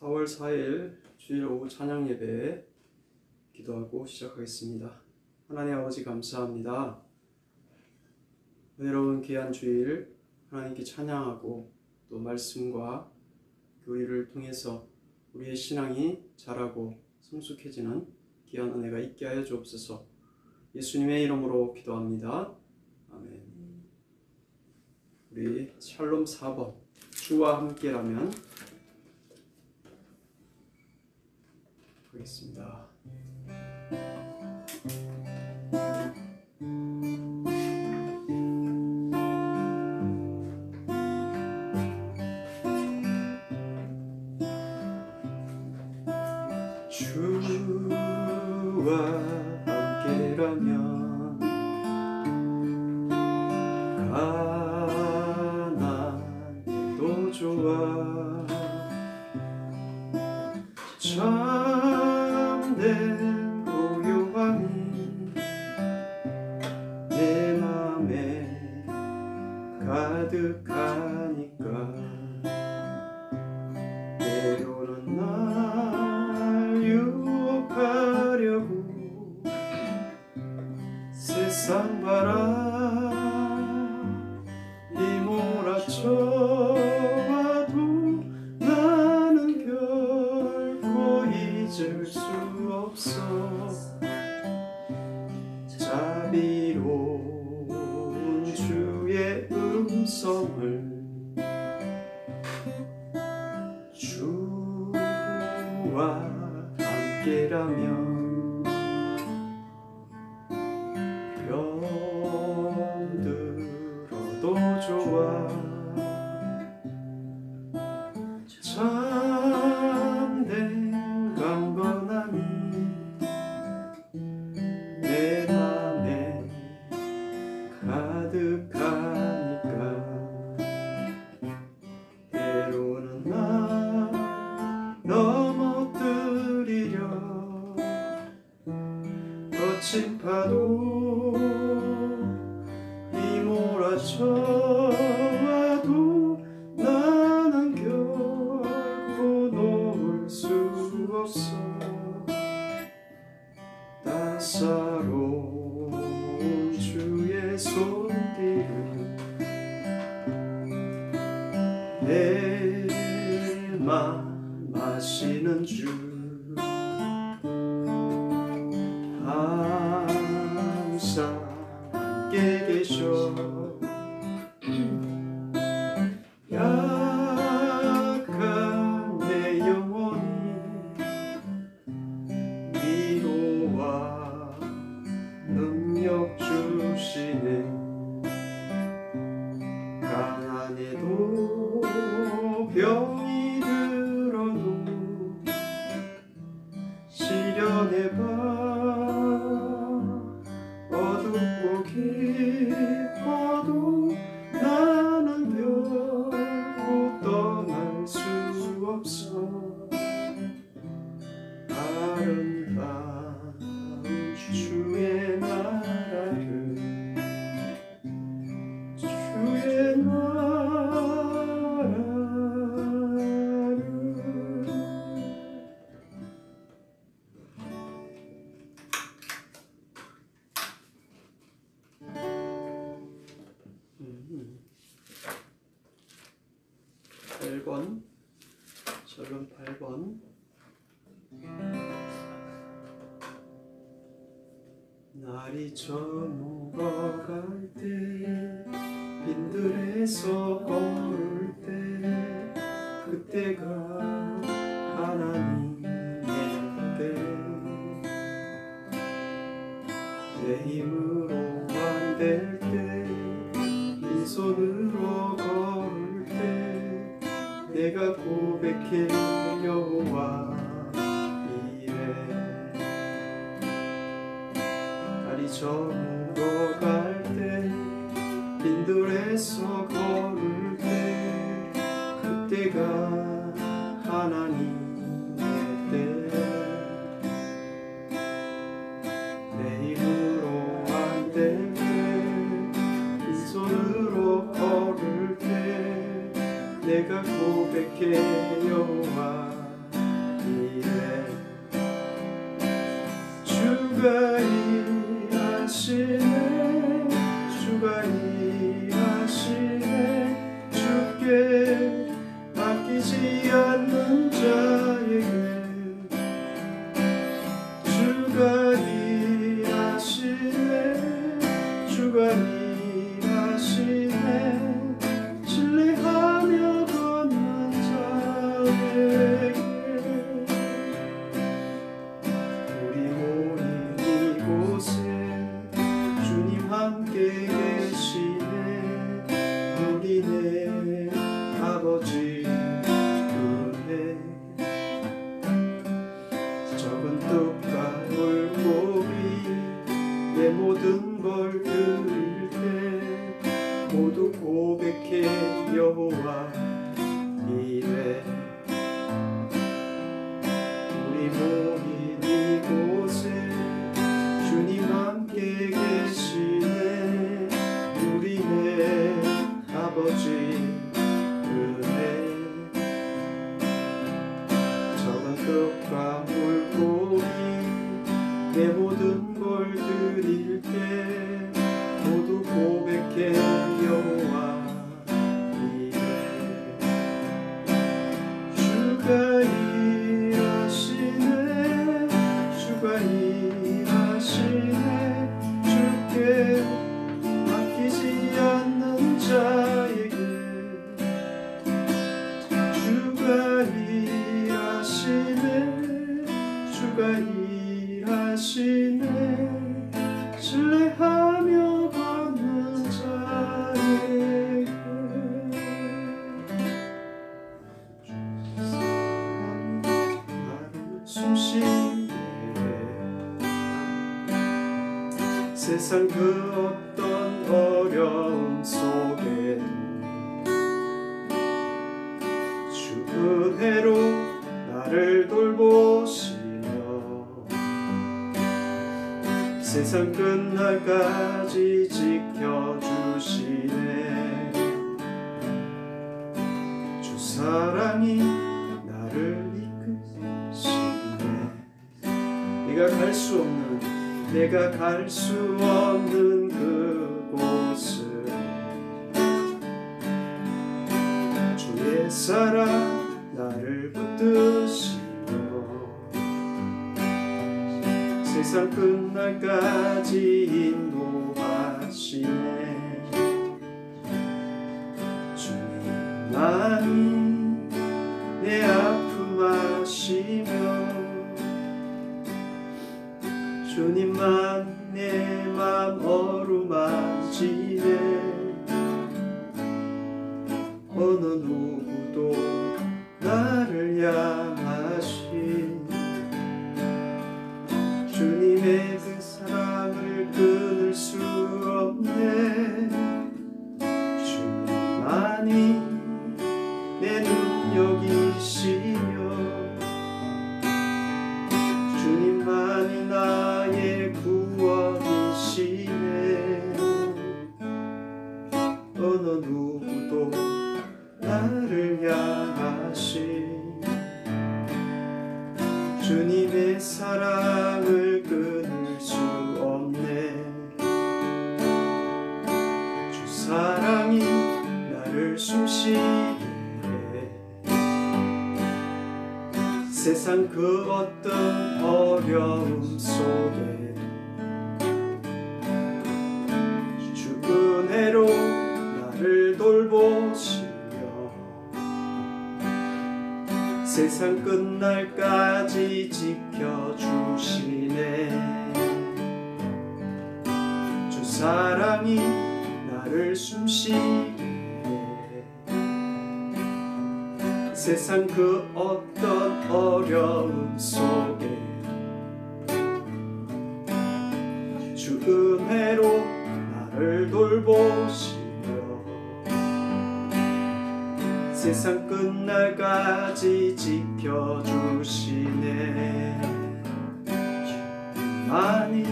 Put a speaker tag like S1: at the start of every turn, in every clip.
S1: 4월 4일 주일 오후 찬양 예배 기도하고 시작하겠습니다. 하나님 아버지 감사합니다. 은혜로운 귀한 주일 하나님께 찬양하고 또 말씀과 교리를 통해서 우리의 신앙이 자라고 성숙해지는 귀한 은혜가 있게 하여 주옵소서. 예수님의 이름으로 기도합니다. 아멘. 우리 샬롬 4번 주와 함께라면 하겠습니다. 주와 함께라면 가난해도 좋아. 참된 고요함이 내 맘에 가득하니까 때로는 날 유혹하려고 세상 바람 휘몰아쳐와도 나는 결코 잊을 수 없어. 자비로운 주의 음성을 주와 함께라면 병들어도 좋아. 참된 강건함이 내 맘에 가득하니까 때로는 나 넘어뜨리려 거친 파도 휘몰아쳐와도 나는 결코 놓을 수 없어. 따사로운 주의 손길을 내 맘 마시는 주 항상 함께 계셔. 약한 내 영혼이 위로와 능력 주시네. 가난해도 병이 들어도 시련해봐 어둡고 깊어도 나는 결코 떠날 수 없어. 아름다운 주의 나라를 주의 나라를 절은 8번 날이 저물어갈 때 빈들에서 걸을 때 그때가 하나님의 때 내 힘으로 안 될 때 빈손으로 걸을 때 내가 고백해 여호와 이래. 날이 저물어갈 때 빈들에서 걸을 때 그때가 하나님의 때. 내 힘으로 안 될 때 빈손으로 걸을 때 내가 고백해 여호와 하시네 신뢰하며 걷는 자에게 우리 모인 이곳에 주님 함께 계시네 우리네 아버지 은혜 적은 떡과 물고기 내 모든 걸 드릴 때 모두 고백해 여호와 이래 우리 모인 이곳에 주님 함께 계시네 우리네 아버지 은혜 적은 떡과 물고기 내 모든 걸 드릴 때 모두 고백해 여호와 이래 주가 일하시네 주가 일하시네 주께 맡기지 않는 자에게 주가 일하시네 주가 일하시네 신뢰하며 걷는 자에게 숨쉬네 세상 그 어떤 어려움 속에도 주 은혜로 나를 돌보시며 세상 끝날까지 지켜주시네 주 사랑이 나를 이끄시네 내가 갈 수 없는 그곳을 주의 사랑 나를 붙드시며 세상 끝날까지 인도하시네 주님만이 내 아픔 아시며 주님만 내 맘 어루만지네 어느 누구도 나를 향하신 주님의 그 사랑을 끊을 수 없네 주님만이 내 능력이시며 주님만이 나의 구원이시네 어느 누구도 나를 향하신 주님의 사랑을 끊을 수 없네 주 사랑이 나를 숨쉬게 세상 그 어떤 어려움 속에 주 은혜로 나를 돌보시며 세상 끝날까지 지켜주시네 주 사랑이 나를 숨쉬게 세상 그 어떤 어려움 속에 주 은혜로 나를 돌보시며 세상 끝날까지 지켜주시네 주님만이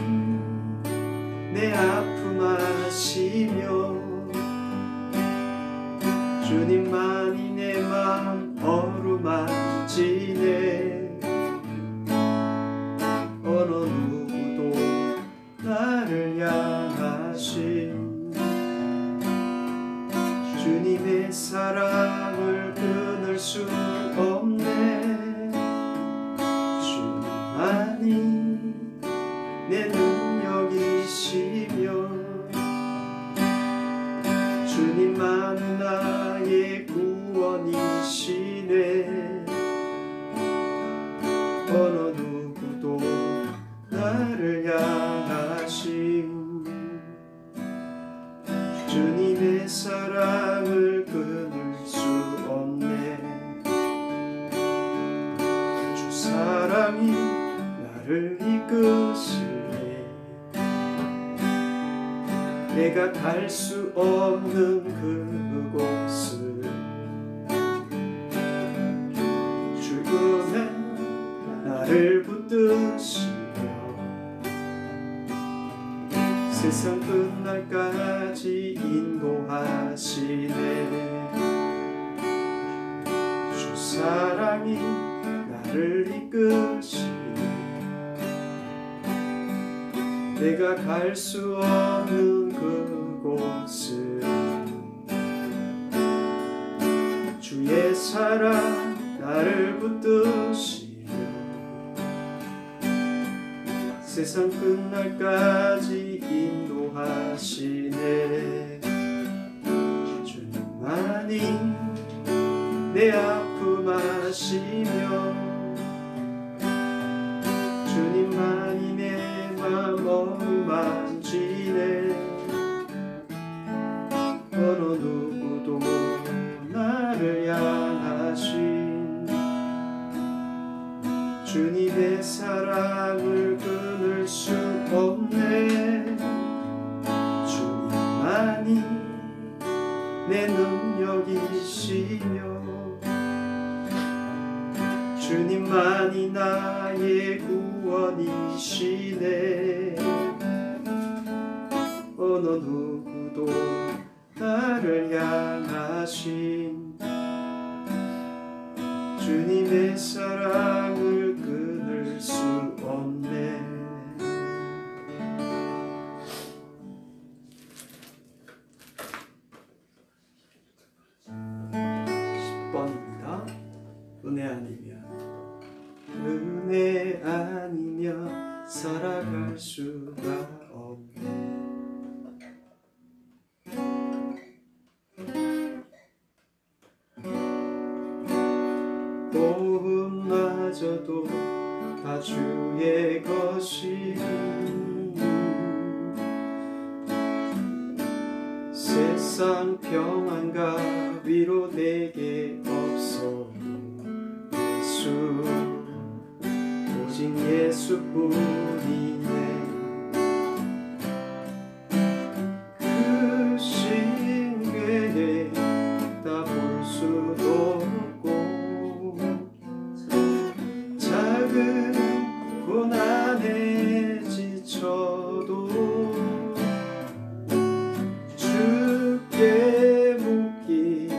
S1: 내 아픔 아시며 주님만이 내 맘 어루만지네 어느 누구도 나를 향하신 주님의 사랑을 끊을 수 없네 주님만이 내 능력이시며 주님만은 나의 구원이시네. 어느 누구도 나를 향하신 주님의 사랑을 끊을 수 없네. 주 사랑이 나를 이끄시네. 내가 갈 수 없는 그곳을 출근해 나를 붙드시며 세상 끝날까지 인도하시네. 주 사랑이 나를 이끄시네. 내가 갈 수 없는 그곳을 주의 사랑 나를 붙드시며 세상 끝날까지 인도하시네. 주님만이 내 아픔 아시며 주님만이 내 맘 어루만지네. 어느 누구도 나를 향하신 주님의 사랑을 끊을 수 없네. 주님만이 내 능력이시며 주님만이 나의 구원이시네. 어느 누구도 나를 향하신 주님의 사랑을 끊을 수 없네. 10번입니다. 은혜 아니면 살아갈 수가 없네. 도움마저도 다 주의 것이니 세상 평안과 위로 내게 없어. 예수 오직 예수뿐이네. 그 신궤에 다 볼 수도 없고 작은 고난에 지쳐도 주께 묶인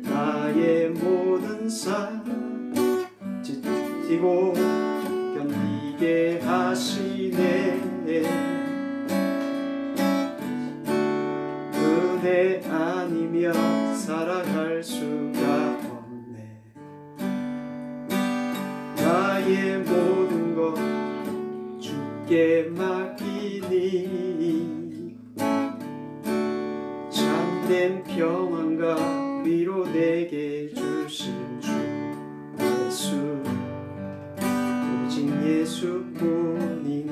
S1: 나의 모든 삶 지키고 견디게 하시네. 은혜 아니면 살아갈 수가 없네. 나의 모든 것 주께 맡기니 참된 평안과 위로 내게 주신 주 예수 오직 예수뿐이네.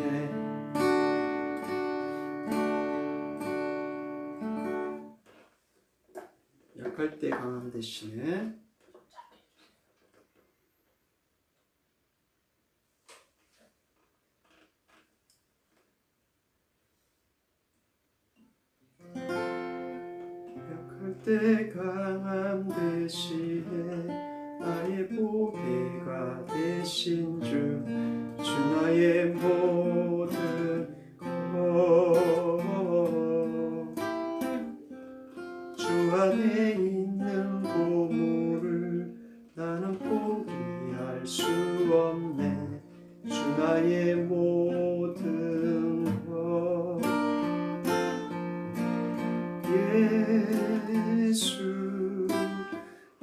S1: 약할 때 강함 대신에 약할 때 강함 대신에 나의 보배가 되신 주 나의 모든 주 안에 있는 보물을 나는 포기할 수 없네. 주 나의 모든 것 예수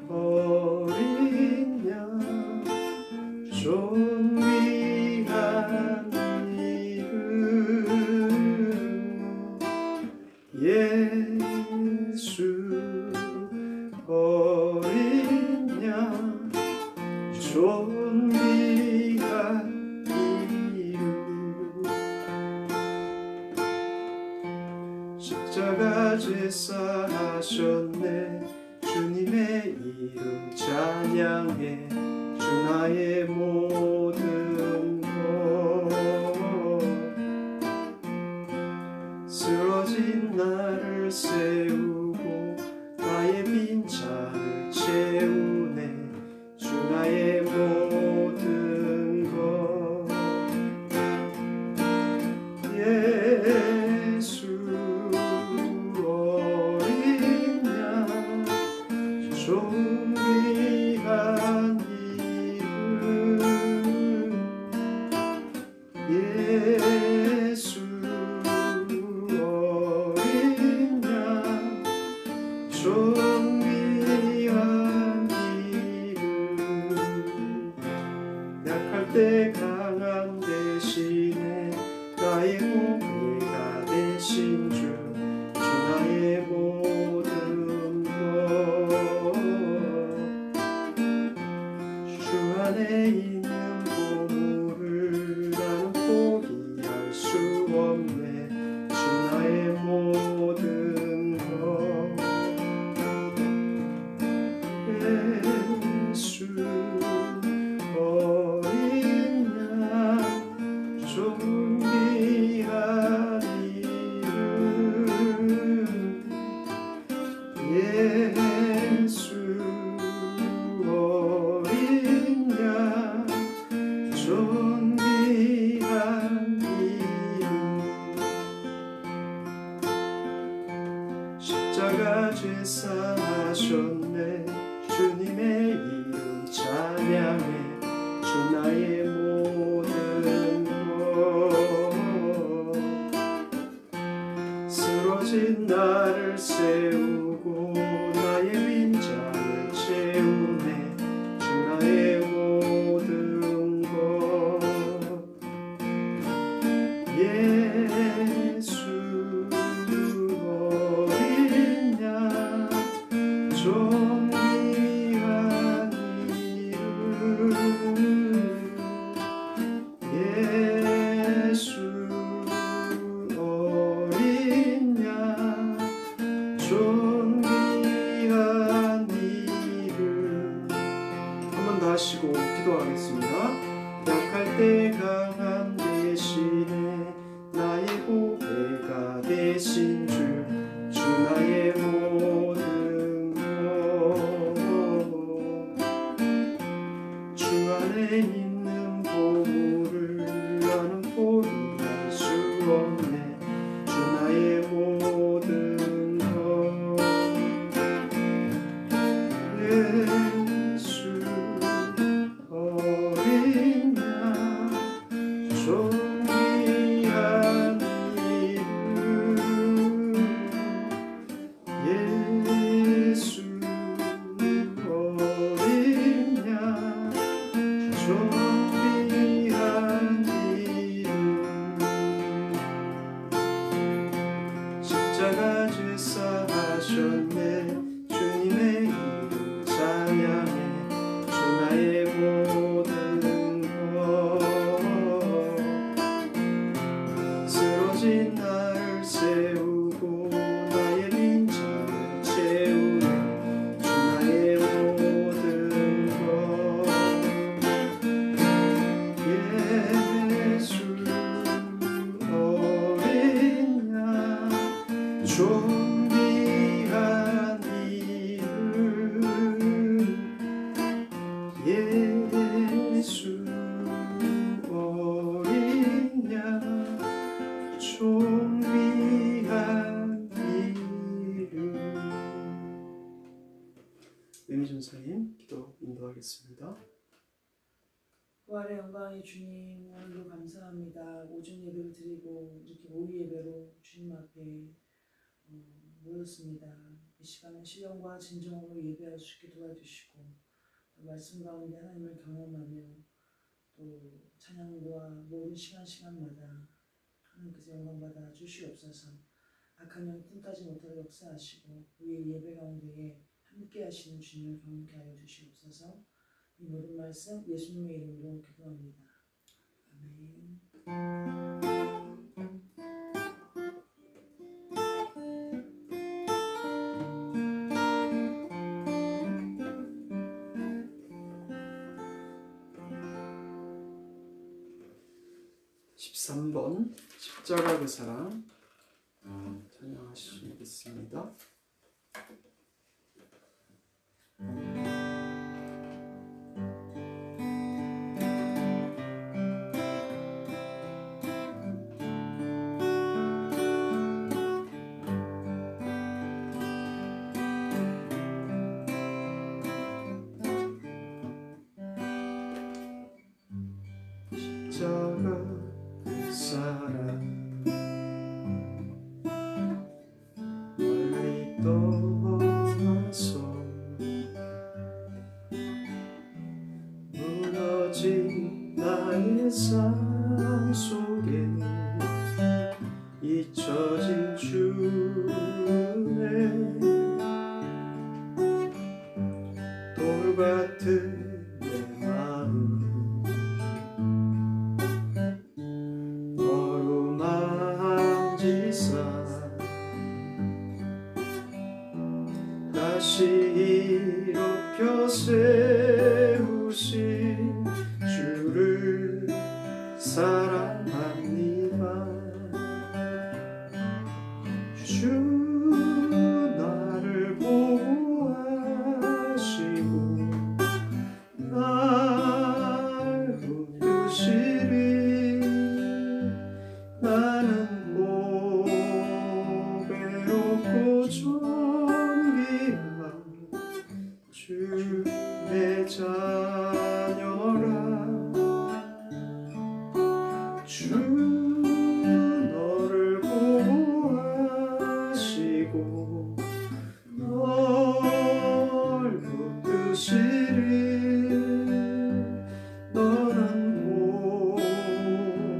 S1: 어린 양 존귀한 이름 예수 제사하셨네. 주님의 이름 찬양해. 주 나의 모든 것. 쓰러진 나를 세우고 나의 빈잔을 채우네. 주 나의 모든 것. 예수 어린 양 존귀한 이름. 예수 어린 양 존귀한 이름. 약할 때 강한 대신에 나의 보배가 되신 주. 주 나의 모든 것. 주 안에 있는 보물을 나는 포기할 수 없네. 주 나의 모든 것. 예수 어린 양 존귀한 이름. 예수 어린 양 존귀한 이름. 십자가 제사하셨네. 주님의 이름 찬양해. 주 나의 모든 것. 쓰러진 나를 세우고 나의 빈잔을 채우네. 주 나의 모든 것. 예수 어린 양 존귀한 이름. 예수 어린 양 존귀한 이름. 한 번 더 하시고 기도하겠습니다. 약할 때 강한 대신에 나의 보배가 되신 주. 주 나의 모든 것. 주 안에 있는 보물을 나는 포기할 수 없네. 주 나의 모든 것. 예수 어린 양 존귀한 이름. 예수 어린 양 존귀한 이름. 십자가 제사하셨네. 주님의 이름 찬양해. 주 나의 모든 것. 쓰러진 나를 세우고 나의 빈잔을 채우네. 주 나의 모든 것. 예수 어린 양 존귀한 이름. 예수 어린 양 존귀한 이름. 매미 전사님 기도 인도하겠습니다.
S2: 부활의 영광의 주님, 오늘도 감사합니다. 오전 예배를 드리고 이렇게 오후 예배로 주님 앞에 모였습니다. 이 시간은 신령과 진정으로 예배할 수 있게 도와주시고 또 말씀 가운데 하나님을 경험하며 또 찬양과 모든 시간마다 하나님께서 영광 받아 주시옵소서. 악한 영 틈타지 못하게 역사하시고 우리의 예배 가운데에 함께 하시는 주님을 경험케 하여 주시옵소서. 이 모든 말씀 예수님의 이름으로 기도합니다. 아멘.
S1: 13번 십자가 그 사랑 찬양하시겠습니다. 십자가 그 사랑 멀리 떠나서 무너진 나의 삶 속에 잊혀진 주의 돌 같은 내 마음 다시 일으켜 세우신 주를 사랑합니다. 주 나를 보호하시고 날 붙드시리. 나는 고배롭고 존귀한 주의 자녀라. 주 너를 보호하시고 널 붙드시리. 너는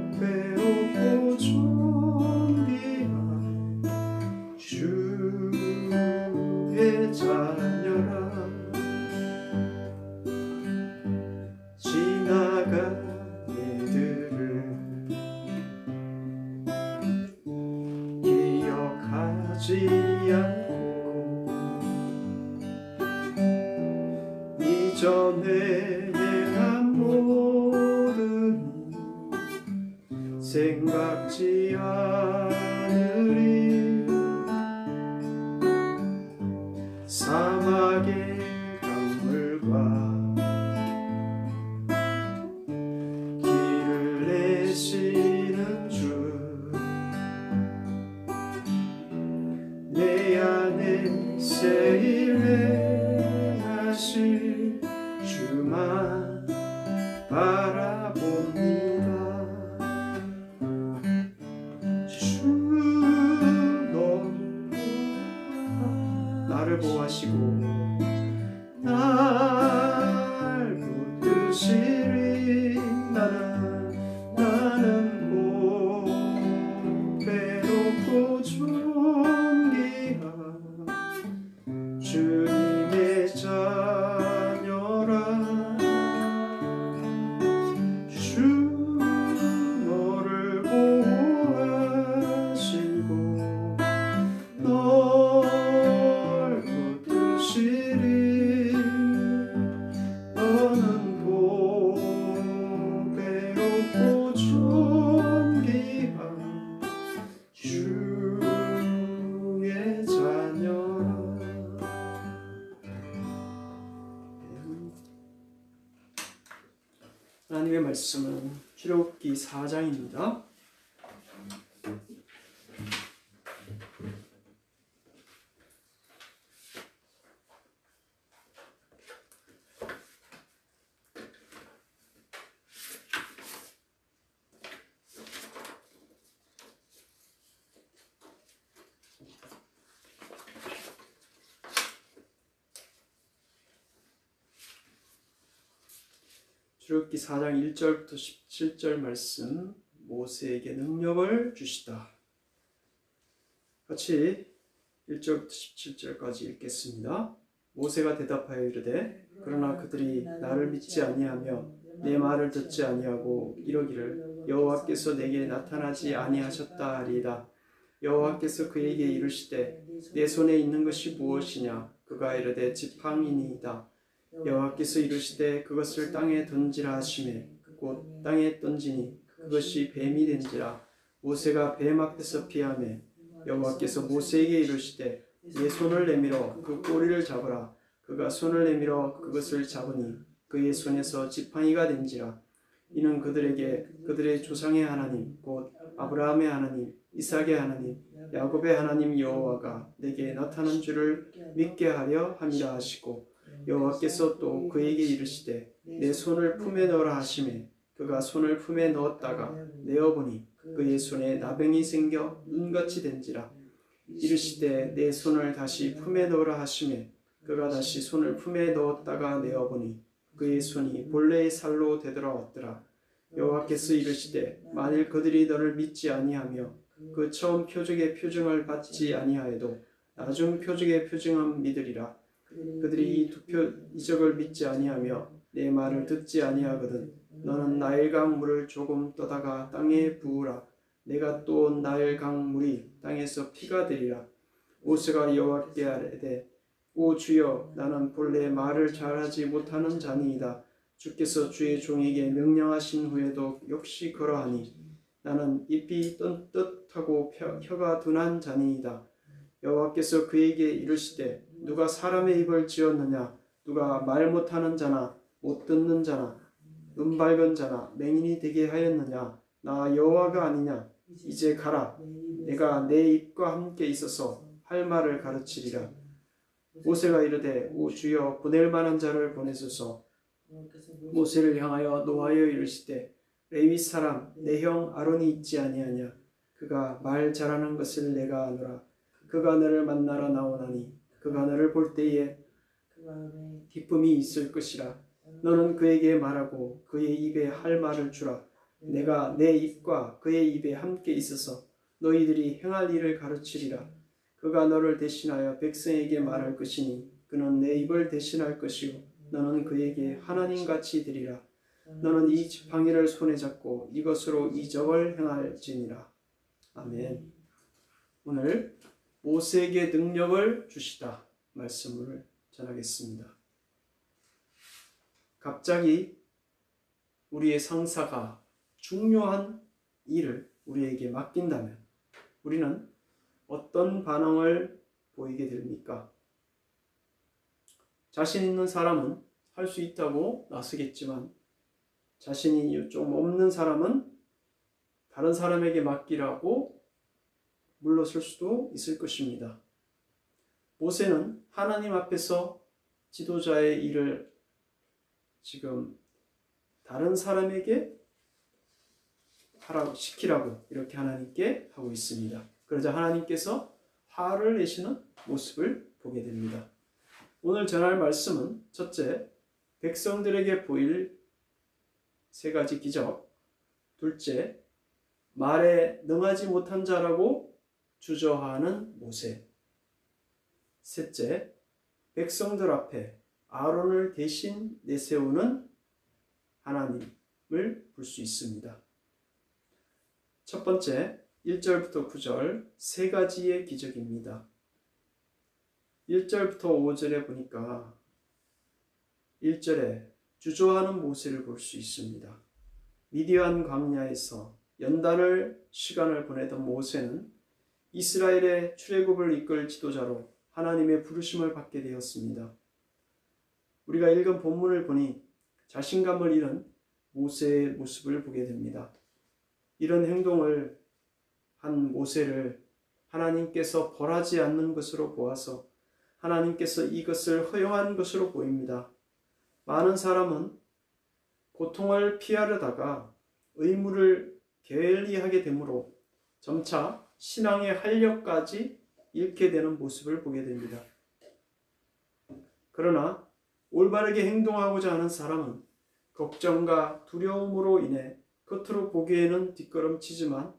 S1: 고배롭고 존귀한 주의 자녀라. 지나간 일들을 기억하지 않고 이전에 행한 모든 일 생각지 않으리. 사막의 강물과 길을 내시는 주 내 안에 새 일 행하실 주만 바라봅니다. 주 너 나를 보호하시고 날 붙드시리. 나는 고배롭고 존귀한 주님의 자녀라. 주 너를 보호하시고 널 붙드시리. 너는 고배롭고 존귀한 주의 자녀라. 하나님의 말씀은 출애굽기 4장입니다. 출애굽기 4장 1절부터 17절 말씀, 모세에게 능력을 주시다. 같이 1절부터 17절까지 읽겠습니다. 모세가 대답하여 이르되 그러나 그들이 나를 믿지 아니하며 내 말을 듣지 아니하고 이러기를 여호와께서 내게 나타나지 아니하셨다 하리이다. 여호와께서 그에게 이르시되 내 손에 있는 것이 무엇이냐? 그가 이르되 지팡이니이다. 여호와께서 이르시되 그것을 땅에 던지라 하시매 곧 땅에 던지니 그것이 뱀이 된지라. 모세가 뱀 앞에서 피하매 여호와께서 모세에게 이르시되 내 손을 내밀어 그 꼬리를 잡으라. 그가 손을 내밀어 그것을 잡으니 그의 손에서 지팡이가 된지라. 이는 그들에게 그들의 조상의 하나님 곧 아브라함의 하나님 이삭의 하나님 야곱의 하나님 여호와가 내게 나타난 줄을 믿게 하려 함이라 하시고, 여호와께서 또 그에게 이르시되 내 손을 품에 넣으라 하시매 그가 손을 품에 넣었다가 내어보니 그의 손에 나병이 생겨 눈같이 된지라. 이르시되 내 손을 다시 품에 넣으라 하시매 그가 다시 손을 품에 넣었다가 내어보니 그의 손이 본래의 살로 되돌아왔더라. 여호와께서 이르시되 만일 그들이 너를 믿지 아니하며 그 처음 표적의 표징을 받지 아니하여도 나중 표적의 표징은 믿으리라. 그들이 이 두 이적을 믿지 아니하며 내 말을 듣지 아니하거든 너는 나일강 물을 조금 떠다가 땅에 부으라. 내가 또 나일강 물이 땅에서 피가 되리라. 모세가 여호와께 아뢰되 오 주여, 나는 본래 말을 잘하지 못하는 자니이다. 주께서 주의 종에게 명령하신 후에도 역시 그러하니 나는 입이 떳떳하고 혀가 둔한 자니이다. 여호와께서 그에게 이르시되 누가 사람의 입을 지었느냐? 누가 말 못하는 자나 못 듣는 자나 눈 밝은 자나 맹인이 되게 하였느냐? 나 여호와가 아니냐? 이제 가라. 내가 내 입과 함께 있어서 할 말을 가르치리라. 모세가 이르되 오 주여, 보낼 만한 자를 보내소서. 모세를 향하여 노하여 이르시되 레위 사람 내 형 아론이 있지 아니하냐? 그가 말 잘하는 것을 내가 아노라. 그가 너를 만나러 나오나니 그가 너를 볼 때에 기쁨이 있을 것이라. 너는 그에게 말하고 그의 입에 할 말을 주라. 내가 내 입과 그의 입에 함께 있어서 너희들이 행할 일을 가르치리라. 그가 너를 대신하여 백성에게 말할 것이니 그는 내 입을 대신할 것이요 너는 그에게 하나님같이 되리라. 너는 이 지팡이를 손에 잡고 이것으로 이적을 행할지니라. 아멘. 오늘 모세에게 능력을 주시다 말씀을 전하겠습니다. 갑자기 우리의 상사가 중요한 일을 우리에게 맡긴다면 우리는 어떤 반응을 보이게 됩니까? 자신 있는 사람은 할 수 있다고 나서겠지만 자신이 좀 없는 사람은 다른 사람에게 맡기라고 물러설 수도 있을 것입니다. 모세는 하나님 앞에서 지도자의 일을 지금 다른 사람에게 시키라고 이렇게 하나님께 하고 있습니다. 그러자 하나님께서 화를 내시는 모습을 보게 됩니다. 오늘 전할 말씀은 첫째, 백성들에게 보일 세 가지 기적. 둘째, 말에 능하지 못한 자라고 주저하는 모세. 셋째, 백성들 앞에 아론을 대신 내세우는 하나님을 볼 수 있습니다. 첫 번째, 1절부터 9절 세 가지의 기적입니다. 1절부터 5절에 보니까 1절에 주저하는 모세를 볼 수 있습니다. 미디안 광야에서 연단을 시간을 보내던 모세는 이스라엘의 출애굽을 이끌 지도자로 하나님의 부르심을 받게 되었습니다. 우리가 읽은 본문을 보니 자신감을 잃은 모세의 모습을 보게 됩니다. 이런 행동을 한 모세를 하나님께서 벌하지 않는 것으로 보아서 하나님께서 이것을 허용한 것으로 보입니다. 많은 사람은 고통을 피하려다가 의무를 게을리하게 되므로 점차 신앙의 활력까지 잃게 되는 모습을 보게 됩니다. 그러나 올바르게 행동하고자 하는 사람은 걱정과 두려움으로 인해 겉으로 보기에는 뒷걸음치지만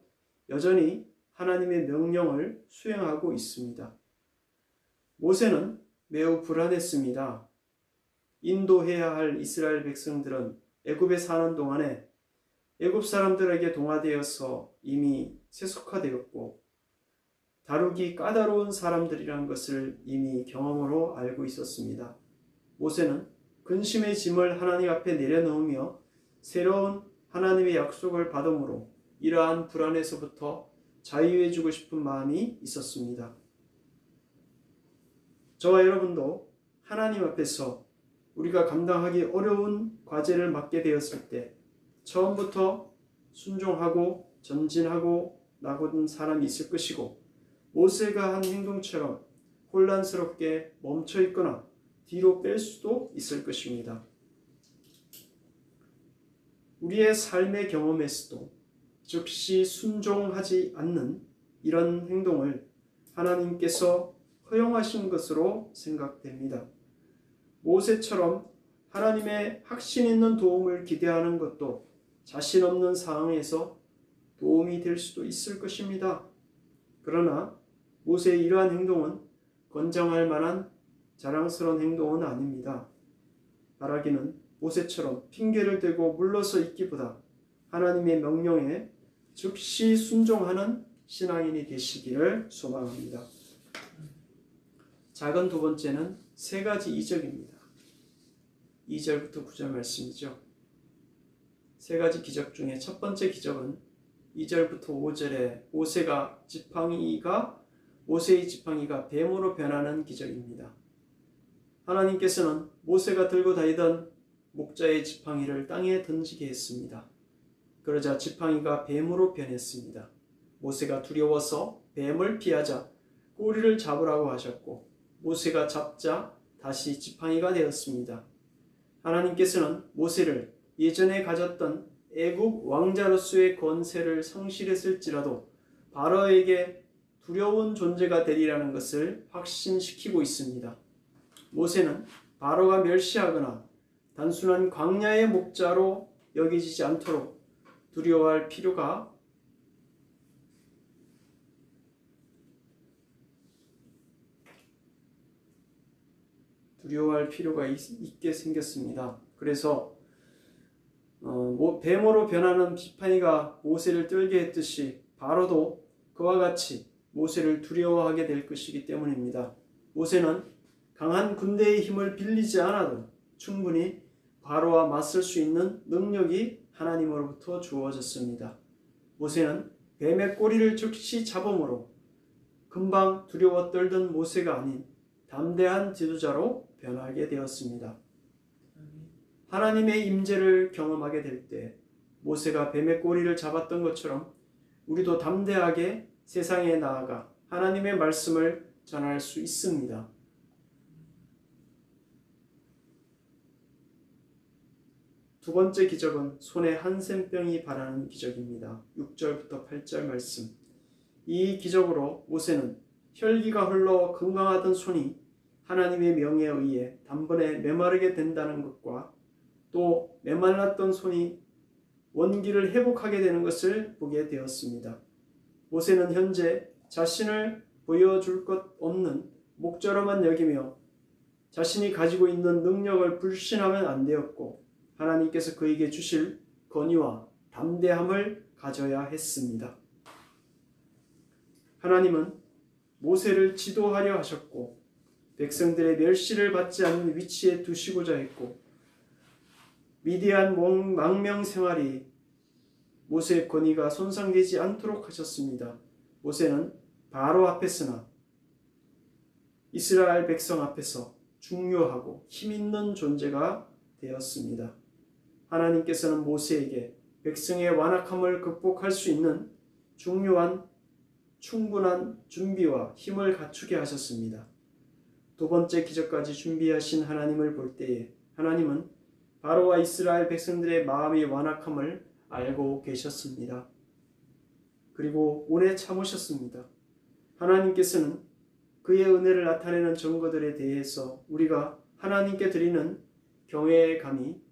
S1: 여전히 하나님의 명령을 수행하고 있습니다. 모세는 매우 불안했습니다. 인도해야 할 이스라엘 백성들은 애굽에 사는 동안에 애굽 사람들에게 동화되어서 이미 세속화되었고 다루기 까다로운 사람들이란 것을 이미 경험으로 알고 있었습니다. 모세는 근심의 짐을 하나님 앞에 내려놓으며 새로운 하나님의 약속을 받음으로 이러한 불안에서부터 자유해지고 싶은 마음이 있었습니다. 저와 여러분도 하나님 앞에서 우리가 감당하기 어려운 과제를 맡게 되었을 때 처음부터 순종하고 전진하고 나가는 사람이 있을 것이고, 모세가 한 행동처럼 혼란스럽게 멈춰 있거나 뒤로 뺄 수도 있을 것입니다. 우리의 삶의 경험에서도 즉시 순종하지 않는 이런 행동을 하나님께서 허용하신 것으로 생각됩니다. 모세처럼 하나님의 확신 있는 도움을 기대하는 것도 자신 없는 상황에서 도움이 될 수도 있을 것입니다. 그러나 모세의 이러한 행동은 권장할 만한 자랑스러운 행동은 아닙니다. 바라기는 모세처럼 핑계를 대고 물러서 있기보다 하나님의 명령에 즉시 순종하는 신앙인이 되시기를 소망합니다. 작은 두 번째는 세 가지 이적입니다. 2절부터 9절 말씀이죠. 세 가지 기적 중에 첫 번째 기적은 2절부터 5절에 모세의 지팡이가 뱀으로 변하는 기적입니다. 하나님께서는 모세가 들고 다니던 목자의 지팡이를 땅에 던지게 했습니다. 그러자 지팡이가 뱀으로 변했습니다. 모세가 두려워서 뱀을 피하자 꼬리를 잡으라고 하셨고, 모세가 잡자 다시 지팡이가 되었습니다. 하나님께서는 모세를 예전에 가졌던 애국 왕자로서의 권세를 상실했을지라도 바로에게 두려운 존재가 되리라는 것을 확신시키고 있습니다. 모세는 바로가 멸시하거나 단순한 광야의 목자로 여겨지지 않도록 두려워할 필요가 있게 생겼습니다. 그래서 뱀으로 변하는 지팡이가 모세를 떨게 했듯이 바로도 그와 같이 모세를 두려워하게 될 것이기 때문입니다. 모세는 강한 군대의 힘을 빌리지 않아도 충분히 바로와 맞설 수 있는 능력이 하나님으로부터 주어졌습니다. 모세는 뱀의 꼬리를 즉시 잡음으로 금방 두려워 떨던 모세가 아닌 담대한 지도자로 변하게 되었습니다. 하나님의 임재를 경험하게 될 때 모세가 뱀의 꼬리를 잡았던 것처럼 우리도 담대하게 세상에 나아가 하나님의 말씀을 전할 수 있습니다. 두 번째 기적은 손에 한센병이 바라는 기적입니다. 6절부터 8절 말씀. 이 기적으로 모세는 혈기가 흘러 건강하던 손이 하나님의 명에 의해 단번에 메마르게 된다는 것과 또 메말랐던 손이 원기를 회복하게 되는 것을 보게 되었습니다. 모세는 현재 자신을 보여줄 것 없는 목자로만 여기며 자신이 가지고 있는 능력을 불신하면 안 되었고, 하나님께서 그에게 주실 권위와 담대함을 가져야 했습니다. 하나님은 모세를 지도하려 하셨고 백성들의 멸시를 받지 않는 위치에 두시고자 했고, 미디안 망명 생활이 모세의 권위가 손상되지 않도록 하셨습니다. 모세는 바로 앞에서나 이스라엘 백성 앞에서 중요하고 힘있는 존재가 되었습니다. 하나님께서는 모세에게 백성의 완악함을 극복할 수 있는 충분한 준비와 힘을 갖추게 하셨습니다. 두 번째 기적까지 준비하신 하나님을 볼 때에 하나님은 바로와 이스라엘 백성들의 마음의 완악함을 알고 계셨습니다. 그리고 오래 참으셨습니다. 하나님께서는 그의 은혜를 나타내는 증거들에 대해서 우리가 하나님께 드리는 경외의 감이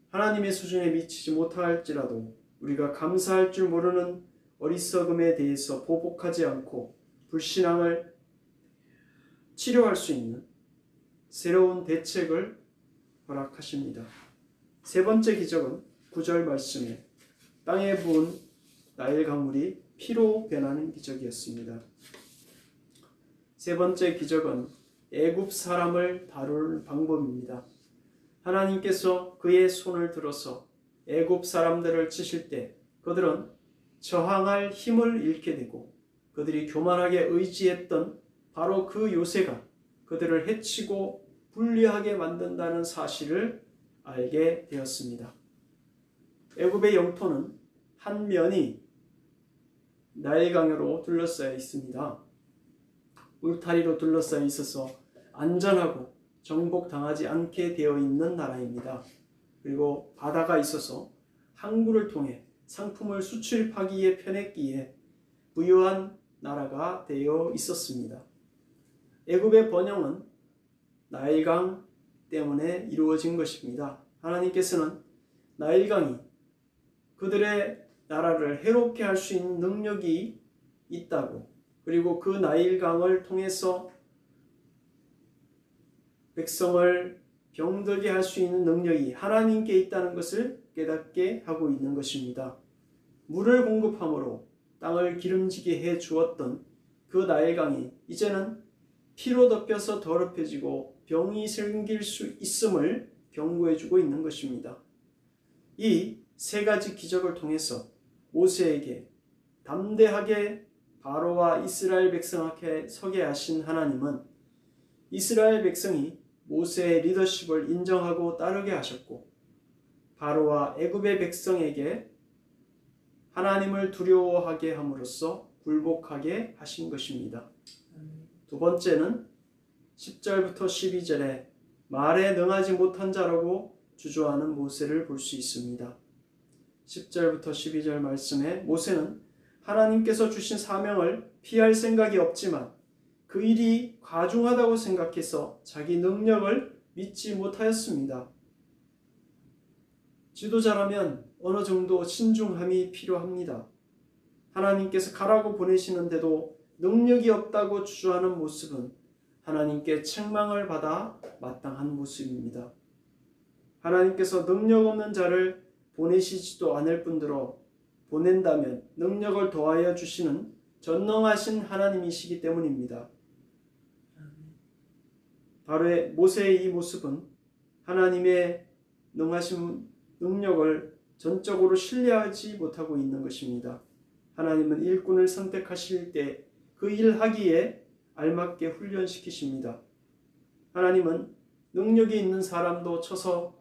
S1: 하나님의 수준에 미치지 못할지라도 우리가 감사할 줄 모르는 어리석음에 대해서 보복하지 않고 불신앙을 치료할 수 있는 새로운 대책을 허락하십니다. 세 번째 기적은 9절 말씀에 땅에 부은 나일 강물이 피로 변하는 기적이었습니다. 세 번째 기적은 애굽 사람을 다룰 방법입니다. 하나님께서 그의 손을 들어서 애굽 사람들을 치실 때 그들은 저항할 힘을 잃게 되고 그들이 교만하게 의지했던 바로 그 요새가 그들을 해치고 불리하게 만든다는 사실을 알게 되었습니다. 애굽의 영토는 한 면이 나일강으로 둘러싸여 있습니다. 울타리로 둘러싸여 있어서 안전하고 정복당하지 않게 되어 있는 나라입니다. 그리고 바다가 있어서 항구를 통해 상품을 수출하기에 편했기에 부유한 나라가 되어 있었습니다. 애굽의 번영은 나일강 때문에 이루어진 것입니다. 하나님께서는 나일강이 그들의 나라를 해롭게 할 수 있는 능력이 있다고, 그리고 그 나일강을 통해서 백성을 병들게 할 수 있는 능력이 하나님께 있다는 것을 깨닫게 하고 있는 것입니다. 물을 공급함으로 땅을 기름지게 해 주었던 그 나일강이 이제는 피로 덮여서 더럽혀지고 병이 생길 수 있음을 경고해 주고 있는 것입니다. 이 세 가지 기적을 통해서 모세에게 담대하게 바로와 이스라엘 백성 앞에 서게 하신 하나님은 이스라엘 백성이 모세의 리더십을 인정하고 따르게 하셨고, 바로와 애굽의 백성에게 하나님을 두려워하게 함으로써 굴복하게 하신 것입니다. 두 번째는 10절부터 12절에 말에 능하지 못한 자라고 주저하는 모세를 볼 수 있습니다. 10절부터 12절 말씀에 모세는 하나님께서 주신 사명을 피할 생각이 없지만 그 일이 과중하다고 생각해서 자기 능력을 믿지 못하였습니다. 지도자라면 어느 정도 신중함이 필요합니다. 하나님께서 가라고 보내시는데도 능력이 없다고 주저하는 모습은 하나님께 책망을 받아 마땅한 모습입니다. 하나님께서 능력 없는 자를 보내시지도 않을 뿐더러 보낸다면 능력을 더하여 주시는 전능하신 하나님이시기 때문입니다. 바로 모세의 이 모습은 하나님의 능하신 능력을 전적으로 신뢰하지 못하고 있는 것입니다. 하나님은 일꾼을 선택하실 때 그 일하기에 알맞게 훈련시키십니다. 하나님은 능력이 있는 사람도 쳐서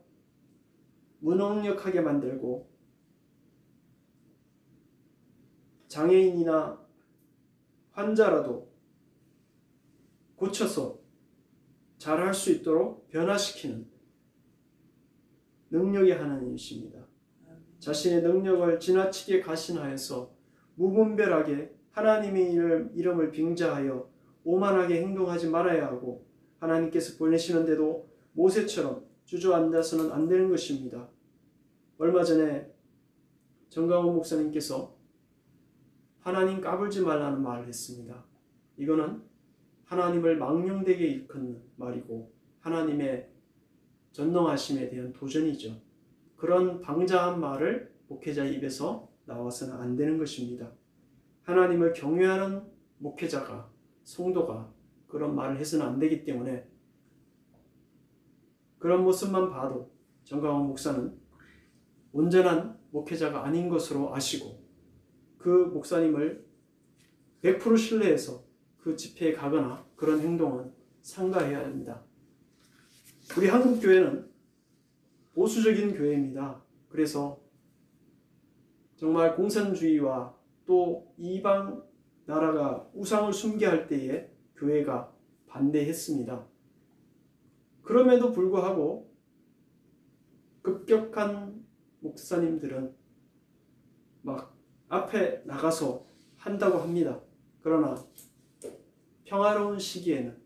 S1: 무능력하게 만들고 장애인이나 환자라도 고쳐서 잘할 수 있도록 변화시키는 능력의 하나님이십니다. 자신의 능력을 지나치게 가신하여서 무분별하게 하나님의 이름을 빙자하여 오만하게 행동하지 말아야 하고, 하나님께서 보내시는데도 모세처럼 주저앉아서는 안 되는 것입니다. 얼마 전에 정강훈 목사님께서 하나님 까불지 말라는 말을 했습니다. 이거는 하나님을 망령되게 일컫는 말이고 하나님의 전능하심에 대한 도전이죠. 그런 방자한 말을 목회자의 입에서 나와서는 안 되는 것입니다. 하나님을 경외하는 목회자가, 성도가 그런 말을 해서는 안 되기 때문에 그런 모습만 봐도 정강원 목사는 온전한 목회자가 아닌 것으로 아시고 그 목사님을 100% 신뢰해서 그 집회에 가거나 그런 행동은 삼가해야 합니다. 우리 한국교회는 보수적인 교회입니다. 그래서 정말 공산주의와 또 이방 나라가 우상을 숭배할 때에 교회가 반대했습니다. 그럼에도 불구하고 급격한 목사님들은 막 앞에 나가서 한다고 합니다. 그러나 평화로운 시기에는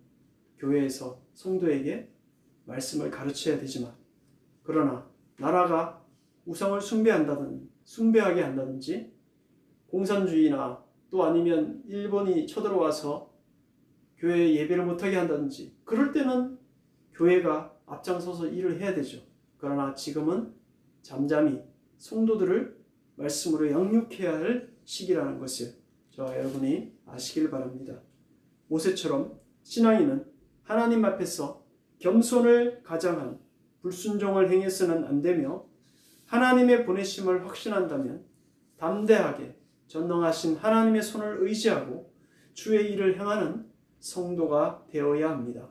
S1: 교회에서 성도에게 말씀을 가르쳐야 되지만, 그러나 나라가 우상을 숭배하게 한다든지 공산주의나 또 아니면 일본이 쳐들어와서 교회에 예배를 못하게 한다든지 그럴 때는 교회가 앞장서서 일을 해야 되죠. 그러나 지금은 잠잠히 성도들을 말씀으로 양육해야 할 시기라는 것을 저와 여러분이 아시길 바랍니다. 모세처럼 신앙인은 하나님 앞에서 겸손을 가장한 불순종을 행해서는 안 되며, 하나님의 보내심을 확신한다면 담대하게 전능하신 하나님의 손을 의지하고 주의 일을 행하는 성도가 되어야 합니다.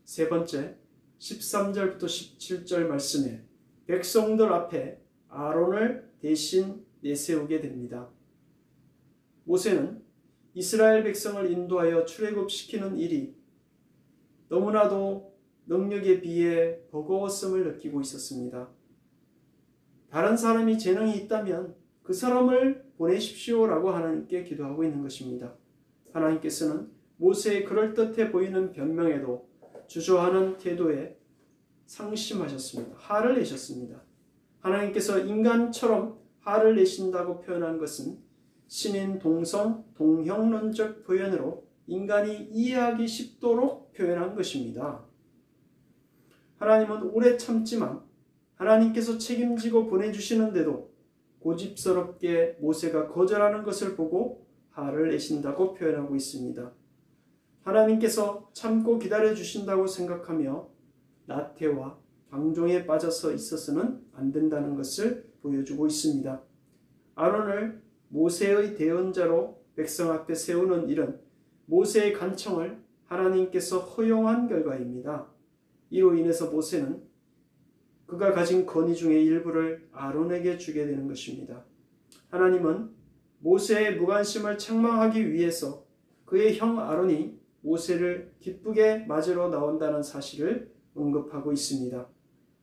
S1: 세 번째, 13절부터 17절 말씀에 백성들 앞에 아론을 대신 내세우게 됩니다. 모세는 이스라엘 백성을 인도하여 출애굽시키는 일이 너무나도 능력에 비해 버거웠음을 느끼고 있었습니다. 다른 사람이 재능이 있다면 그 사람을 보내십시오라고 하나님께 기도하고 있는 것입니다. 하나님께서는 모세의 그럴듯해 보이는 변명에도 주저하는 태도에 상심하셨습니다. 화를 내셨습니다. 하나님께서 인간처럼 화를 내신다고 표현한 것은 신인 동성 동형론적 표현으로 인간이 이해하기 쉽도록 표현한 것입니다. 하나님은 오래 참지만 하나님께서 책임지고 보내주시는데도 고집스럽게 모세가 거절하는 것을 보고 화를 내신다고 표현하고 있습니다. 하나님께서 참고 기다려주신다고 생각하며 나태와 방종에 빠져서 있어서는 안 된다는 것을 보여주고 있습니다. 아론을 모세의 대언자로 백성 앞에 세우는 일은 모세의 간청을 하나님께서 허용한 결과입니다. 이로 인해서 모세는 그가 가진 권위 중의 일부를 아론에게 주게 되는 것입니다. 하나님은 모세의 무관심을 책망하기 위해서 그의 형 아론이 모세를 기쁘게 맞으러 나온다는 사실을 언급하고 있습니다.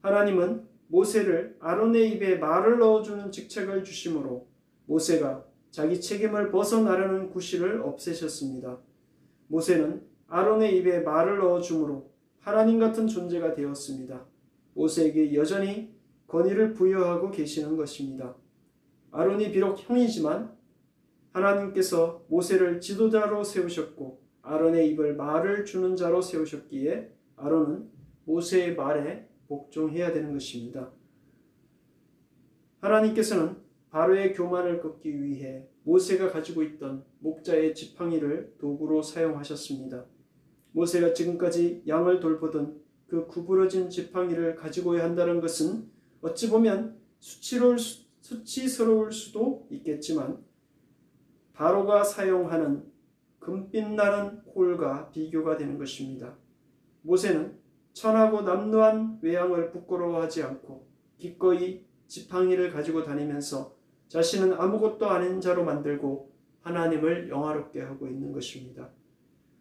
S1: 하나님은 모세를 아론의 입에 말을 넣어주는 직책을 주심으로 모세가 자기 책임을 벗어나려는 구실을 없애셨습니다. 모세는 아론의 입에 말을 넣어줌으로 하나님 같은 존재가 되었습니다. 모세에게 여전히 권위를 부여하고 계시는 것입니다. 아론이 비록 형이지만 하나님께서 모세를 지도자로 세우셨고 아론의 입을 말을 주는 자로 세우셨기에 아론은 모세의 말에 복종해야 되는 것입니다. 하나님께서는 바로의 교만을 꺾기 위해 모세가 가지고 있던 목자의 지팡이를 도구로 사용하셨습니다. 모세가 지금까지 양을 돌보던 그 구부러진 지팡이를 가지고야 한다는 것은 어찌 보면 수치스러울 수도 있겠지만 바로가 사용하는 금빛 나는 홀과 비교가 되는 것입니다. 모세는 천하고 남루한 외양을 부끄러워하지 않고 기꺼이 지팡이를 가지고 다니면서 자신은 아무것도 아닌 자로 만들고 하나님을 영화롭게 하고 있는 것입니다.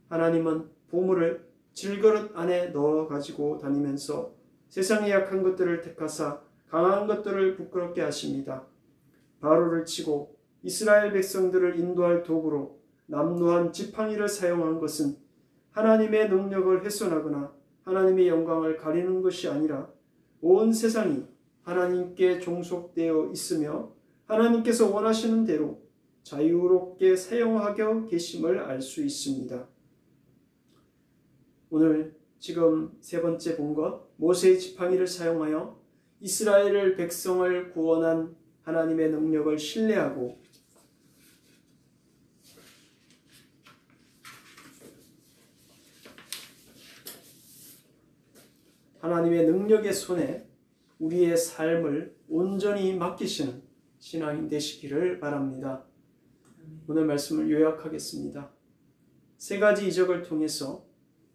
S1: 하나님은 보물을 질그릇 안에 넣어 가지고 다니면서 세상의 약한 것들을 택하사 강한 것들을 부끄럽게 하십니다. 바로를 치고 이스라엘 백성들을 인도할 도구로 남루한 지팡이를 사용한 것은 하나님의 능력을 훼손하거나 하나님의 영광을 가리는 것이 아니라 온 세상이 하나님께 종속되어 있으며 하나님께서 원하시는 대로 자유롭게 사용하고 계심을 알 수 있습니다. 오늘 지금 세 번째 본 것, 모세의 지팡이를 사용하여 이스라엘 백성을 구원한 하나님의 능력을 신뢰하고 하나님의 능력의 손에 우리의 삶을 온전히 맡기시는 신앙인 되시기를 바랍니다. 오늘 말씀을 요약하겠습니다. 세 가지 이적을 통해서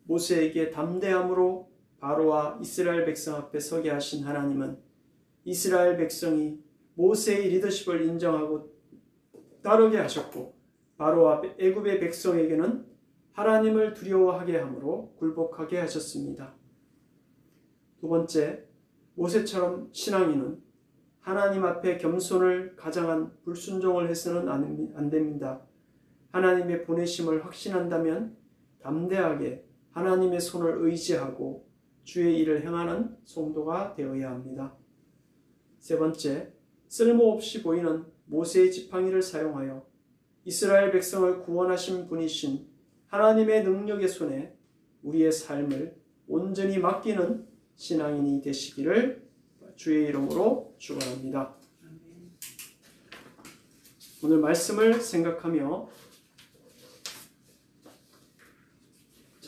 S1: 모세에게 담대함으로 바로와 이스라엘 백성 앞에 서게 하신 하나님은 이스라엘 백성이 모세의 리더십을 인정하고 따르게 하셨고 바로와 애굽의 백성에게는 하나님을 두려워하게 함으로 굴복하게 하셨습니다. 두 번째, 모세처럼 신앙인은 하나님 앞에 겸손을 가장한 불순종을 해서는 안 됩니다. 하나님의 보내심을 확신한다면 담대하게 하나님의 손을 의지하고 주의 일을 행하는 성도가 되어야 합니다. 세 번째, 쓸모없이 보이는 모세의 지팡이를 사용하여 이스라엘 백성을 구원하신 분이신 하나님의 능력의 손에 우리의 삶을 온전히 맡기는 신앙인이 되시기를 주의 이름으로 축원합니다. 오늘 말씀을 생각하며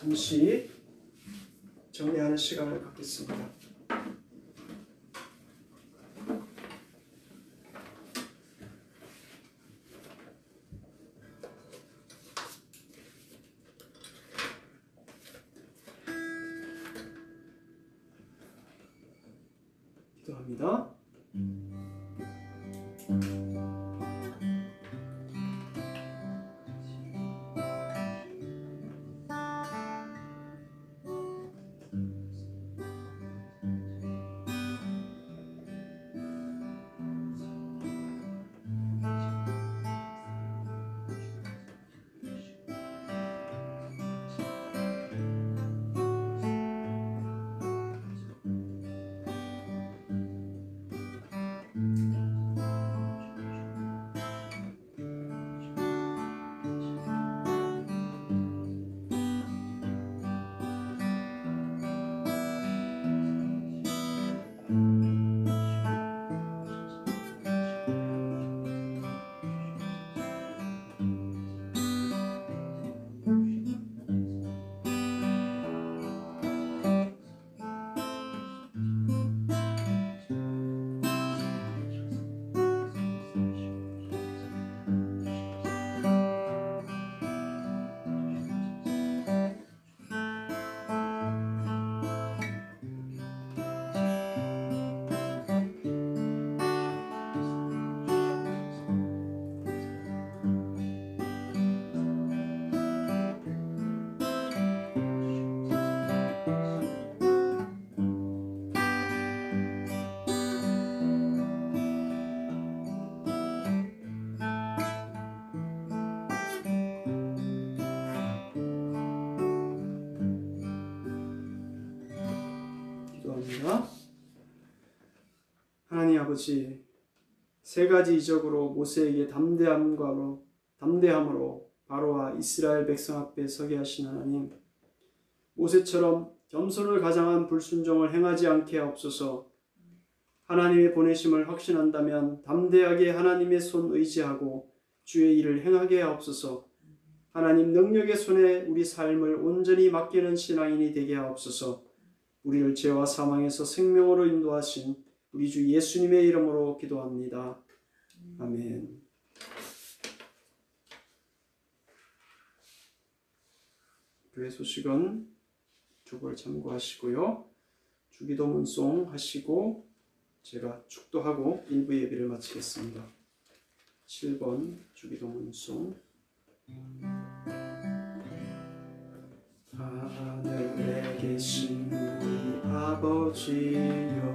S1: 잠시 정리하는 시간을 갖겠습니다. 기도합니다. 기도합니다. 하나님 아버지, 세 가지 이적으로 모세에게 담대함으로 바로와 이스라엘 백성 앞에 서게 하신 하나님, 모세처럼 겸손을 가장한 불순종을 행하지 않게 하옵소서. 하나님의 보내심을 확신한다면 담대하게 하나님의 손 의지하고 주의 일을 행하게 하옵소서. 하나님 능력의 손에 우리 삶을 온전히 맡기는 신앙인이 되게 하옵소서. 우리를 죄와 사망에서 생명으로 인도하신 우리 주 예수님의 이름으로 기도합니다. 아멘. 교회 소식은 주보를 참고하시고요. 주기도문송 하시고 제가 축도하고 일부 예배를 마치겠습니다. 7번 주기도문송. 하늘에 계신 우리 아버지여,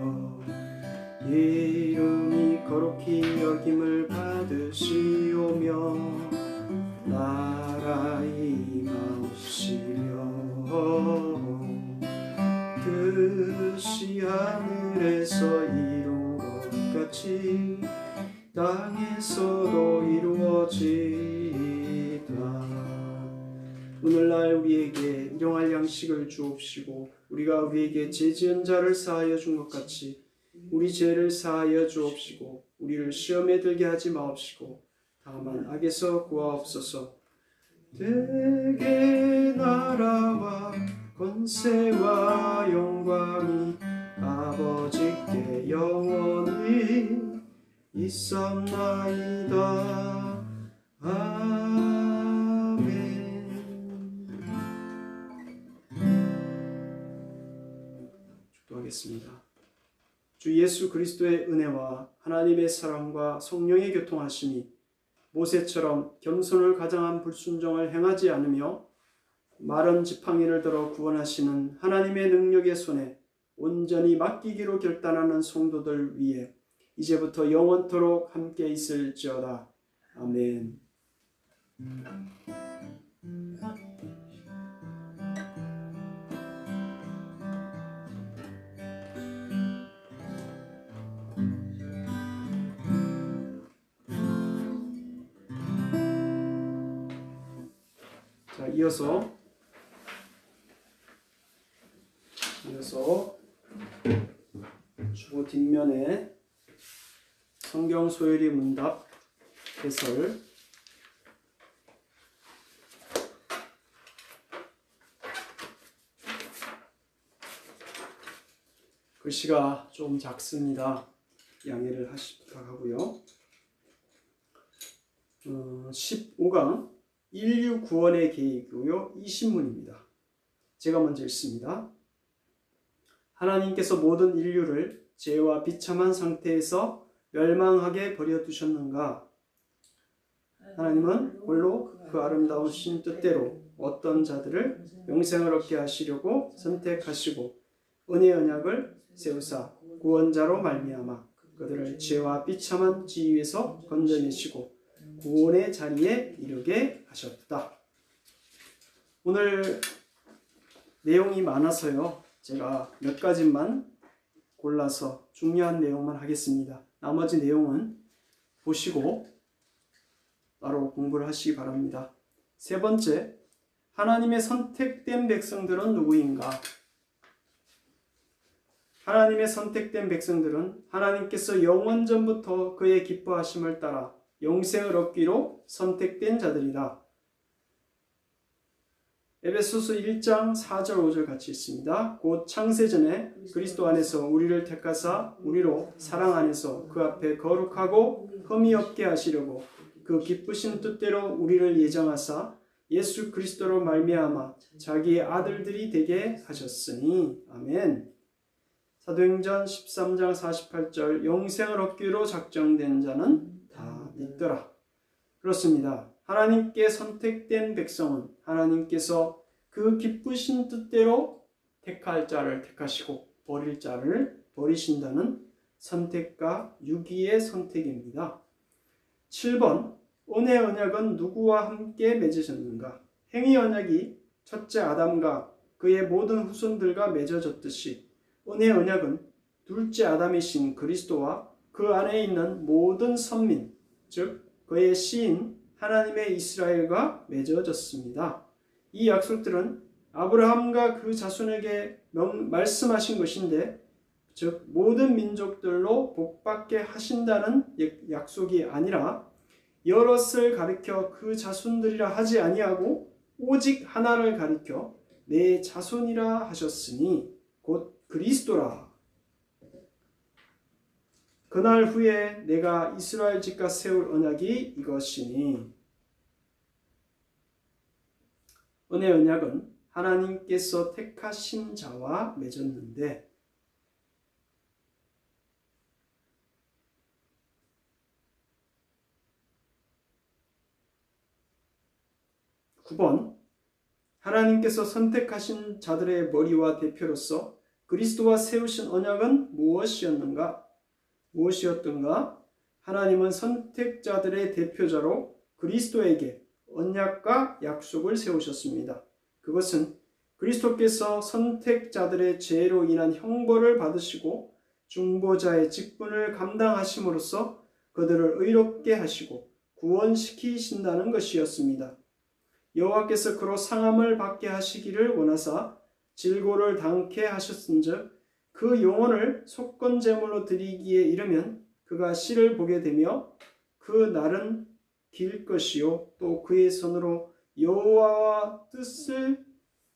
S1: 이름이 거룩히 여김을 받으시오며 나라 임하옵시며 뜻이 하늘에서 이룬 것 같이 땅에서도 이루어지이다. 오늘날 우리에게 일용할 양식을 주옵시고 우리가 우리에게 죄 지은 자를 사하여 준 것 같이 우리 죄를 사하여 주옵시고 우리를 시험에 들게 하지 마옵시고 다만 악에서 구하옵소서. 대개 나라와 권세와 영광이 아버지께 영원히 있사옵나이다. 아멘. 축도하겠습니다. 주 예수 그리스도의 은혜와 하나님의 사랑과 성령의 교통하심이 모세처럼 겸손을 가장한 불순종을 행하지 않으며 마른 지팡이를 들어 구원하시는 하나님의 능력의 손에 온전히 맡기기로 결단하는 성도들 위해 이제부터 영원토록 함께 있을지어다. 아멘. 자, 이어서 주보 뒷면에 성경 소요리 문답 해설 글씨가 좀 작습니다. 양해를 부탁하고요. 15강 인류 구원의 계획이고요. 20문입니다. 제가 먼저 읽습니다. 하나님께서 모든 인류를 죄와 비참한 상태에서 멸망하게 버려두셨는가? 하나님은 홀로 그 아름다우신 뜻대로 어떤 자들을 영생을 얻게 하시려고 선택하시고 은혜의 언약을 세우사 구원자로 말미암아 그들을 죄와 비참한 지위에서 건져내시고 구원의 자리에 이르게 하셨다. 오늘 내용이 많아서요. 제가 몇 가지만 골라서 중요한 내용만 하겠습니다. 나머지 내용은 보시고 따로 공부를 하시기 바랍니다. 세 번째, 하나님의 선택된 백성들은 누구인가? 하나님의 선택된 백성들은 하나님께서 영원전부터 그의 기뻐하심을 따라 영생을 얻기로 선택된 자들이다. 에베소서 1장 4절 5절 같이 있습니다. 곧 창세전에 그리스도 안에서 우리를 택하사 우리로 사랑 안에서 그 앞에 거룩하고 흠이 없게 하시려고 그 기쁘신 뜻대로 우리를 예정하사 예수 그리스도로 말미암아 자기의 아들들이 되게 하셨으니. 아멘. 사도행전 13장 48절 영생을 얻기로 작정된 자는 다 믿더라. 그렇습니다. 하나님께 선택된 백성은 하나님께서 그 기쁘신 뜻대로 택할 자를 택하시고 버릴 자를 버리신다는 선택과 유기의 선택입니다. 7번, 은혜 언약은 누구와 함께 맺으셨는가? 행위 언약이 첫째 아담과 그의 모든 후손들과 맺어졌듯이 은혜 언약은 둘째 아담이신 그리스도와 그 안에 있는 모든 선민, 즉 그의 씨인 하나님의 이스라엘과 맺어졌습니다. 이 약속들은 아브라함과 그 자손에게 말씀하신 것인데, 즉 모든 민족들로 복받게 하신다는 약속이 아니라 여럿을 가리켜 그 자손들이라 하지 아니하고 오직 하나를 가리켜 내 자손이라 하셨으니 곧 그리스도라. 그날 후에 내가 이스라엘 집과 세울 언약이 이것이니. 은혜 언약은 하나님께서 택하신 자와 맺었는데 9번, 하나님께서 선택하신 자들의 머리와 대표로서 그리스도와 세우신 언약은 무엇이었던가? 하나님은 선택자들의 대표자로 그리스도에게 언약과 약속을 세우셨습니다. 그것은 그리스도께서 선택자들의 죄로 인한 형벌을 받으시고 중보자의 직분을 감당하심으로써 그들을 의롭게 하시고 구원시키신다는 것이었습니다. 여호와께서 그로 상함을 받게 하시기를 원하사 질고를 당케 하셨은즉 그 영혼을 속건 제물로 드리기에 이르면 그가 씨를 보게 되며 그 날은 길 것이요 또 그의 손으로 여호와와 뜻을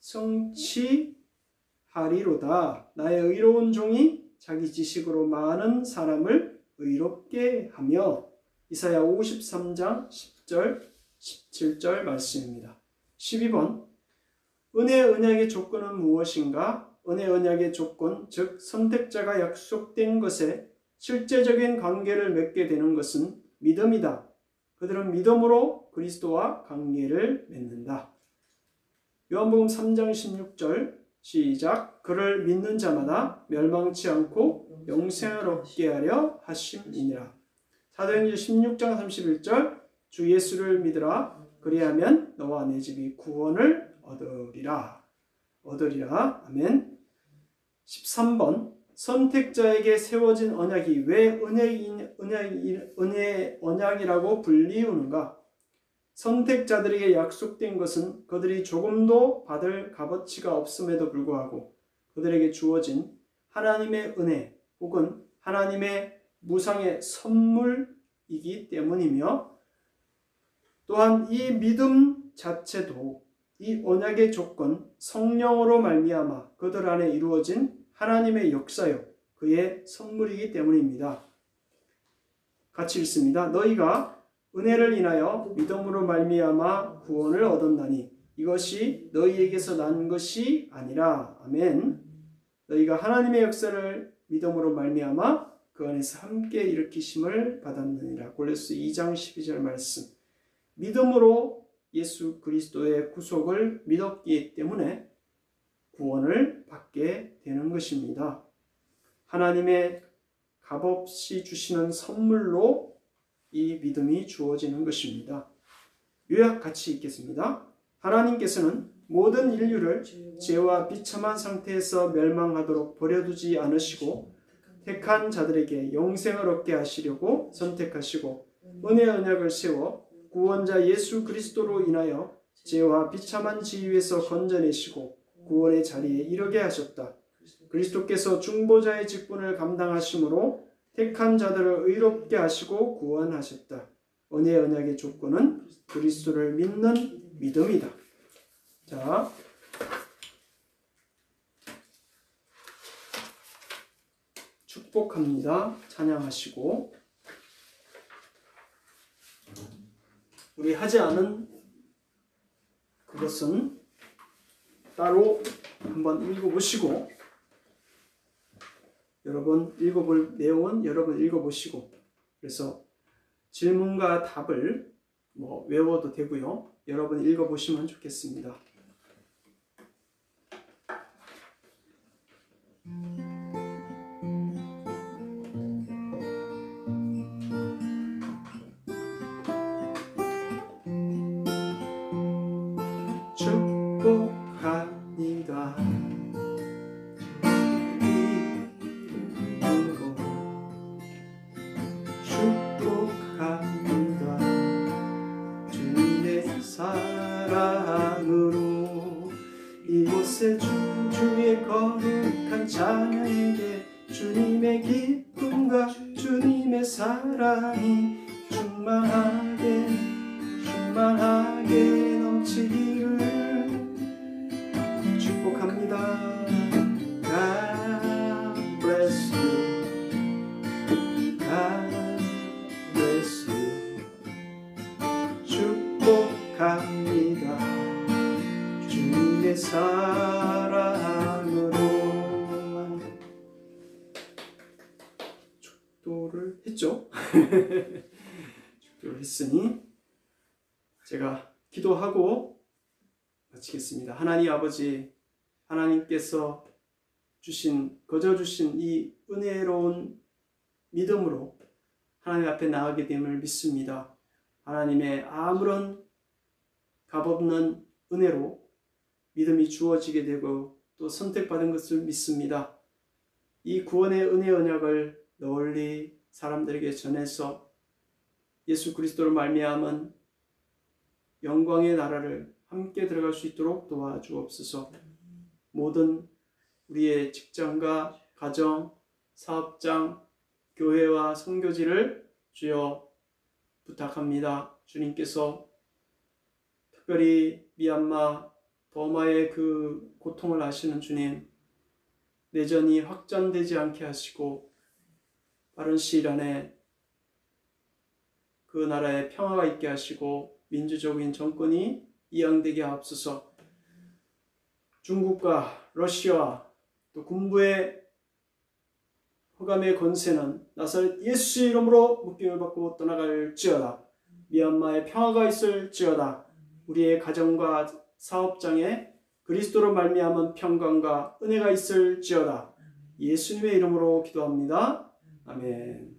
S1: 성취하리로다. 나의 의로운 종이 자기 지식으로 많은 사람을 의롭게 하며. 이사야 53장 10절 17절 말씀입니다. 12번, 은혜 언약의 조건은 무엇인가? 은혜 언약의 조건, 즉 선택자가 약속된 것에 실제적인 관계를 맺게 되는 것은 믿음이다. 그들은 믿음으로 그리스도와 관계를 맺는다. 요한복음 3장 16절 시작. 그를 믿는 자마다 멸망치 않고 영생을 얻게 하려 하심이니라. 사도행전 16장 31절 주 예수를 믿으라. 그리하면 너와 내 집이 구원을 얻으리라. 아멘. 13번, 선택자에게 세워진 언약이 왜 은혜 언약이라고 불리우는가? 선택자들에게 약속된 것은 그들이 조금도 받을 값어치가 없음에도 불구하고 그들에게 주어진 하나님의 은혜 혹은 하나님의 무상의 선물이기 때문이며, 또한 이 믿음 자체도 이 언약의 조건 성령으로 말미암아 그들 안에 이루어진 하나님의 역사요 그의 선물이기 때문입니다. 같이 읽습니다. 너희가 은혜를 인하여 믿음으로 말미암아 구원을 얻었나니 이것이 너희에게서 난 것이 아니라. 아멘. 너희가 하나님의 역사를 믿음으로 말미암아 그 안에서 함께 일으키심을 받았느니라. 골로새 2장 12절 말씀. 믿음으로 예수 그리스도의 구속을 믿었기 때문에 구원을 받게 되는 것입니다. 하나님의 값없이 주시는 선물로 이 믿음이 주어지는 것입니다. 요약 같이 읽겠습니다. 하나님께서는 모든 인류를 죄와 비참한 상태에서 멸망하도록 버려두지 않으시고 택한 자들에게 영생을 얻게 하시려고 선택하시고 은혜의 언약을 세워 구원자 예수 그리스도로 인하여 죄와 비참한 지위에서 건져내시고 구원의 자리에 이르게 하셨다. 그리스도께서 중보자의 직분을 감당하심으로 택한 자들을 의롭게 하시고 구원하셨다. 은혜의 언약의 조건은 그리스도를 믿는 믿음이다. 자, 축복합니다. 찬양하시고 우리 하지 않은 그것은 따로 한번 읽어보시고 여러분 읽어볼 내용은 여러분 읽어보시고 그래서 질문과 답을 외워도 되고요. 여러분 읽어보시면 좋겠습니다. 축복합니다. 축복합니다. 주님의 사랑으로 이곳에 주의 거룩한 찬양에게 주님의 기쁨과 주님의 사랑이 충만하게 넘치기를 축복합니다. God bless you. God bless you. 축복합니다. 주님의 사랑으로. 축도를 했죠? 축도를 했으니 제가 기도하고 마치겠습니다. 하나님 아버지, 하나님께서 거저 주신 이 은혜로운 믿음으로 하나님 앞에 나가게 됨을 믿습니다. 하나님의 아무런 값없는 은혜로 믿음이 주어지게 되고 또 선택받은 것을 믿습니다. 이 구원의 은혜 언약을 널리 사람들에게 전해서 예수 그리스도로 말미암은 영광의 나라를 함께 들어갈 수 있도록 도와주옵소서. 모든 우리의 직장과 가정, 사업장, 교회와 선교지를 주여 부탁합니다. 주님께서 특별히 미얀마, 버마의 그 고통을 아시는 주님, 내전이 확전되지 않게 하시고 빠른 시일 안에 그 나라에 평화가 있게 하시고 민주적인 정권이 이양되게 하옵소서. 중국과 러시아 또 군부의 흑암의 권세는 나사렛 예수의 이름으로 묶임을 받고 떠나갈지어다. 미얀마에 평화가 있을지어다. 우리의 가정과 사업장에 그리스도로 말미암은 평강과 은혜가 있을지어다. 예수님의 이름으로 기도합니다. 아멘.